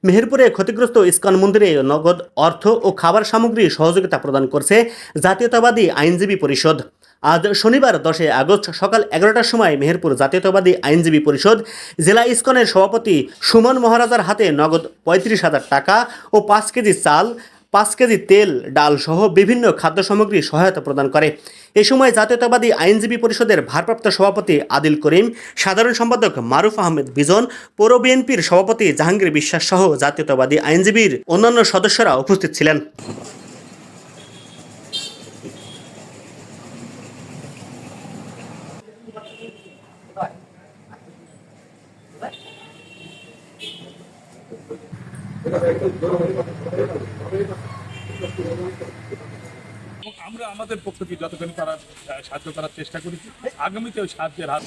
মেহেরপুরে ক্ষতিগ্রস্ত ইসকন মন্দিরে নগদ অর্থ ও খাবার সামগ্রী সহযোগিতা প্রদান করছে জাতীয়তাবাদী আইনজীবী পরিষদ। আজ শনিবার 10 আগস্ট সকাল 11টার সময় মেহেরপুর জাতীয়তাবাদী আইনজীবী পরিষদ জেলা ইসকনের সভাপতি সুমন মহারাজার হাতে নগদ 35,000 টাকা ও 5 কেজি চাল, 5 কেজি তেল, ডাল সহ বিভিন্ন খাদ্য সামগ্রী সহায়তা প্রদান করে। এ সময় জাতীয়তাবাদী আইনজীবী পরিষদের ভারপ্রাপ্ত সভাপতি আদিল করিম, সাধারণ সম্পাদক মারুফ আহমেদ বিজন, পৌর বিএনপির সভাপতি জাহাঙ্গীর বিশ্বাস সহ জাতীয়তাবাদী আইনজীবীর অন্যান্য সদস্যরা উপস্থিত ছিলেন। আমরা আমাদের পক্ষ থেকে যতখানি করার সাহায্য করার চেষ্টা করেছি, আগামীতে ওই সাহায্যের হাত